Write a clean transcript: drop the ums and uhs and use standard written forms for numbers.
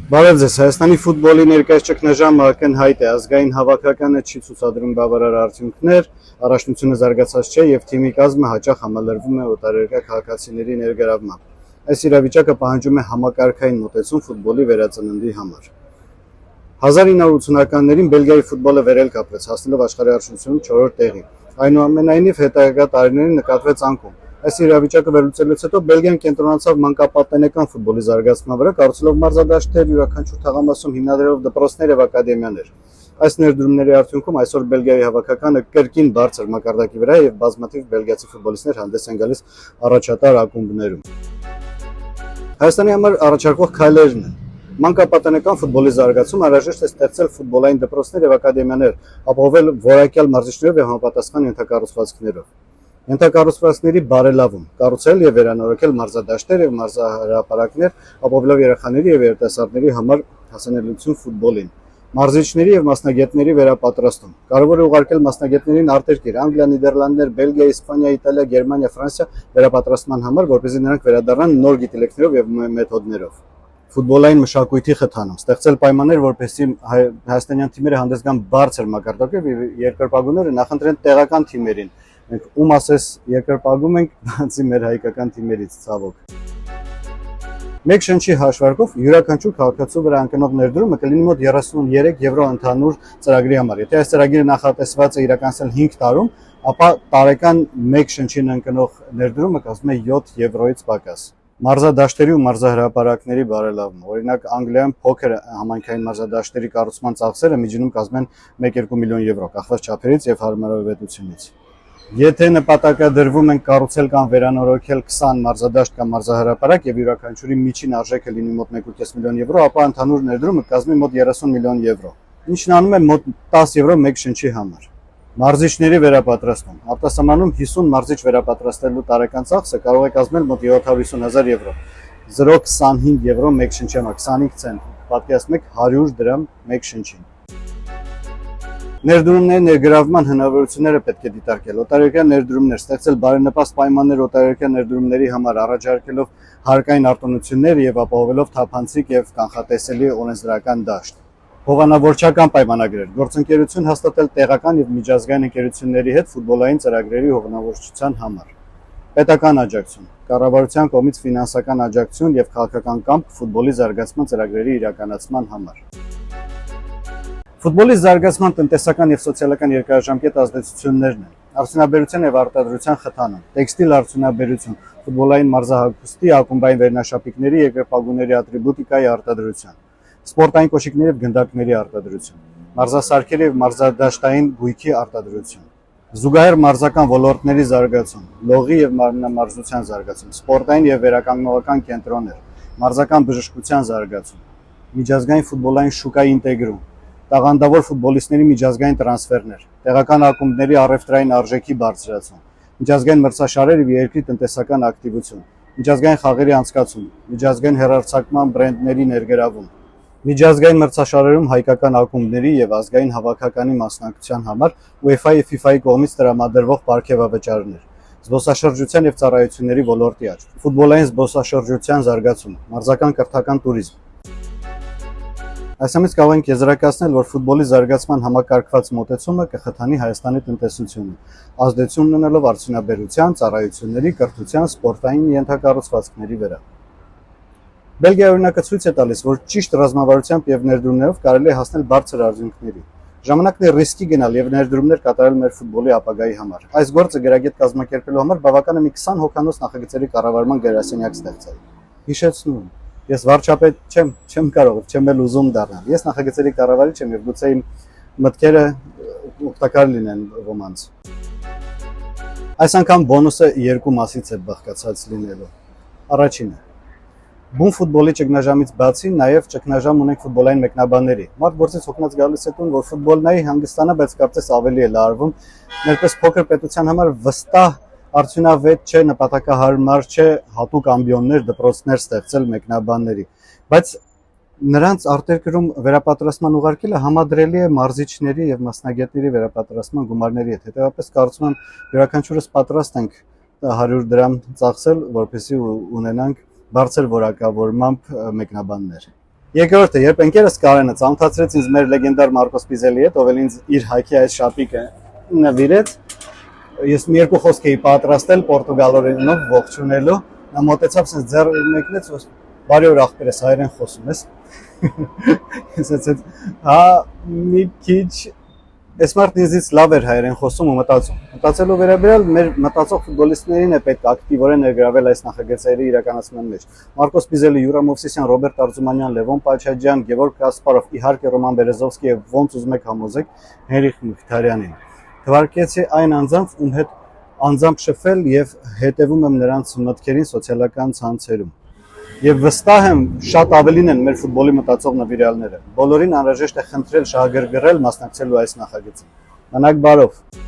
Բարև ձեզ, Հայաստանի ֆուտբոլի ներկայիս ճգնաժամը ակնհայտ է, ազգային հավաքականը չի ցուցադրում բավարար արդյունքներ, առաջնությունը զարգացած չէ եւ թիմի կազմը հաճախ համալրվում է օտարերկրյա քաղաքացիների ներգրավմամբ։ Այս իրավիճակը պահանջում է համակարգային մոտեցում ֆուտբոլի վերածննդի համար։ 1980-ականներին Բելգիայի ֆուտբոլը վերել կապեց, հասնելով աշխարհի առաջնությունում 4-րդ տեղի։ Այնուամենայնիվ հետագա տարիներին նկատվեց անկում։ Այս իրավիճակը վերլուծելուց հետո Բելգիան կենտրոնացավ մանկապատենական ֆուտբոլի զարգացման վրա, կառուցելով մարզադաշտեր, յուրաքանչյուր թաղամասում հիմնադրելով դպրոցներ եւ ակադեմիաներ։ Այս ներդրումների արդյունքում այսօր Բելգիայի հավաքականը կրկին բարձր մակարդակի վրա է եւ բազմաթիվ բելգիացի ֆուտբոլիստներ հանդես են գալիս առաջատար ակումբներում։ Հայաստանի համար առաջարկվող քայլերն են։ Մանկապատենական ֆուտբոլի զարգացում անհրաժեշտ է ստեղծել ֆուտբոլային դպրոցներ եւ ակադեմիաներ, ապահովել որակյալ մարզիչներով եւ համապատասխան ենթակառուցվածքներով։ Ենթակառուցվածքների բարելավում, կառուցել եւ վերանորոգել մարզադաշտեր եւ մարզահրապարակներ, ապահովելով երեխաների եւ երիտասարդների համար հասանելիություն ֆուտբոլին։ Մարզիչների եւ մասնագետների վերապատրաստում։ Կարևոր է ուղարկել մասնագետներին արտերկիր՝ Անգլիա, Նիդերլանդներ, Բելգիա, Իսպանիա, Իտալիա, Գերմանիա, Ֆրանսիա վերապատրաստման համար, որպեսզի նրանք վերադառնան նոր գիտելիքներով եւ մեթոդներով։ Ֆուտբոլային մշակույթի խթանում, ստեղծել պայմաններ, որպեսզի հայաստանյան թիմերը հանդես գան բարձր մակարդակով եւ երկրպագուները նախընտրեն տեղական թիմերին։ Մենք ում ասես երկրպագում ենք, բացի մեր հայկական թիմերից, ցավոք։ Մեկ շնչի հաշվարկով յուրաքանչյուր քաղաքացու վրա ընկնող ներդրումը կլինի մոտ 33 եվրո ընդհանուր ծրագրի համար։ Եթե այս ծրագիրը նախատեսված է իրականացնել 5 տարում, ապա տարեկան մեկ շնչին ընկնող ներդրումը կազմում է 7 եվրոից պակաս։ Մարզադաշտերի ու մարզահրապարակների բարելավում։ Օրինակ Անգլիայում փոքր համայնքային մարզադաշտերի կառուցման ծախսերը միջինում կազմեն 1-2 միլիոն եվրո, կախված չափերից եւ հարմարավետությունից։ Եթե նպատակադրվում են կառուցել կամ վերանորոգել 20 մարզադաշտ կամ մարզահրապարակ եւ յուրաքանչյուրի միջին արժեքը լինի մոտ 1.5 միլիոն եվրո, ապա ընդհանուր ներդրումը կազմի մոտ 30 միլիոն եվրո, ինչն անում է մոտ 10 եվրո մեկ շնչի համար։ Մարզիչների վերապատրաստում։ Արտասահմանում 50 մարզիչ վերապատրաստելու տարեկան ծախսը կարող է կազմել մոտ 750,000 եվրո, 0.25 եվրո մեկ շնչի համար, 25 ցենտ, պատկերացնեք 100 դրամ մեկ շնչին։ Ներդրումների ներգրավման հնարավորությունները պետք է դիտարկել, օտարերկրյա ներդրումներ, ստեղծել բարենպաստ պայմաններ օտարերկրյա ներդրումների համար, առաջարկելով հարկային արտոնություններ եւ ապահովելով թափանցիկ եւ կանխատեսելի օրենսդրական դաշտ։ Հովանավորչական պայմանագրեր, գործընկերություն հաստատել տեղական եւ միջազգային ընկերությունների հետ ֆուտբոլային ծրագրերի հովանավորչության համար։ Պետական աջակցություն, կառավարության կողմից ֆինանսական աջակցություն եւ քաղաքական կամք ֆուտբոլի զարգացման ծրագրերի իրականացման համար։ Ֆուտբոլի զարգացման տնտեսական եւ սոցիալական երկարաժամկետ ազդեցություններն են։ Արդյունաբերության եւ արտադրության խթանում, տեքստիլ արդյունաբերություն, ֆուտբոլային մարզահագուստի, ակումբային վերնաշապիկների, երկրպագուների ատրիբուտիկայի արտադրության, սպորտային կոշիկների եւ գնդակների արտադրություն, մարզասարքերի եւ մարզադաշտային գույքի արտադրություն, զուգահեռ մարզական ոլորտների զարգացում, լողի եւ մարմնամարզության զարգացում, սպորտային եւ վերականգնողական կենտրոններ, մարզական բժշկության զարգացում, միջազգային ֆուտբոլային շուկայի ինտեգրում, տաղանդավոր ֆուտբոլիստների միջազգային տրանսֆերներ, տեղական ակումբների առևտրային արժեքի բարձրացում, միջազգային մրցաշարեր եւ երկրի տնտեսական ակտիվություն, միջազգային խաղերի անցկացում, միջազգային հեռարձակման բրենդների ներգրավում, միջազգային մրցաշարերում հայկական ակումբների եւ ազգային հավաքականի մասնակցության համար UEFA-ի եւ FIFA-ի կողմից տրամադրվող պարգևավճարներ, զբոսաշրջության եւ ծառայությունների ոլորտի աճ, ֆուտբոլային զբոսաշրջության զարգացում, մարզական կրթական туриզմ։ Այսամից կարող ենք եզրակացնել, որ ֆուտբոլի զարգացման համակարգված մոտեցումը կխթանի Հայաստանի տնտեսությունը, ազդեցություն ունենալով արդյունաբերության, ծառայությունների, կրթության, սպորտային ենթակառուցվածքների վրա։ Բելգիայի օրինակը ցույց է տալիս, որ ճիշտ ռազմավարությամբ եւ ներդրումներով կարելի է հասնել բարձր արդյունքների։ Ժամանակն է ռիսկի գնալ եւ ներդրումներ կատարել մեր ֆուտբոլի ապագայի համար։ Այս գործը գրագետ կազմակերպելու համար բավական է մի 20 հոգանոց նախագծերի կառավարման գրասենյակ ստեղծել։ Հիշեցնում Ես վարչապետ չեմ կարող, չեմ էլ ուզում դառնալ։ Ես նախագծերի կառավարիչ եմ եւ գուցե իմ մտքերը օգտակար լինեն ոմանց։ Այս անգամ բոնուսը երկու մասից է բաղկացած լինելու։ Առաջինը. բուն ֆուտբոլի ճգնաժամից բացի նաեւ ճգնաժամ ունենք ֆուտբոլային մեկնաբանների։ Մարդ գործից հոգնած գալիս է տուն, որ ֆուտբոլնայի հանգստանա, բայց կարծես ավելի է լարվում։ Ներպես փոքր պետության համար վստահ արդյունավետ չէ, նպատակահարմար չէ հատուկ ամբիոններ, դպրոցներ ստեղծել մեկնաբանների, բայց նրանց արտերկրում վերապատրաստման ուղարկելը համադրելի է մարզիչների եւ մասնագետների վերապատրաստման գումարների հետ։ Հետեւաբար կարծում եմ յուրաքանչյուրս պատրաստ ենք 100 դրամ ծախսել, որպեսզի ունենանք բարձր որակավորմամբ մեկնաբաններ։ Երկրորդը, երբ ընկերս Կարենը ծանոթացրեց ինձ մեր լեգենդար Մարկոս Պիզելի հետ, ով էլ ինձ իր հայքի այս շապիկը նվիրեց, ես մի երկու խոսք էի պատրաստել պորտուգալերենով ողջունելու, նա մոտեցավ sense ձեռը մեկնեց, բարի օր ախպերս, հայերեն խոսում ես։ Ես ասեցի, հա, մի քիչ այս մարդն ինձից լավ էր հայերեն խոսում ու մտածում։ Մտածելու վերաբերյալ մեր մտածող ֆուտբոլիստներին է պետք ակտիվորեն ներգրավել այս նախագծերի իրականացման մեջ։ Մարկոս Պիզելի, Յուրա Մովսիսյան, Ռոբերտ Արզումանյան, Լևոն Պաչաջյան, Գևորգ Կասպարով, իհարկե Ռոման Բերեզովսկի եւ ոնց ուզում եք համոզեք Հենրիխ Մխիթարյանին։ Թվարկեցի այն անձանց, ում հետ անձամբ շփվել եւ հետեւում եմ նրանց մտքերին սոցիալական ցանցերում։ Եվ վստահ եմ, շատ ավելին են մեր ֆուտբոլի մտածող նվիրյալները։ Բոլորին անհրաժեշտ է խնդրել շահագրգռել մասնակցելու այս նախագծին։ Մնաք բարով։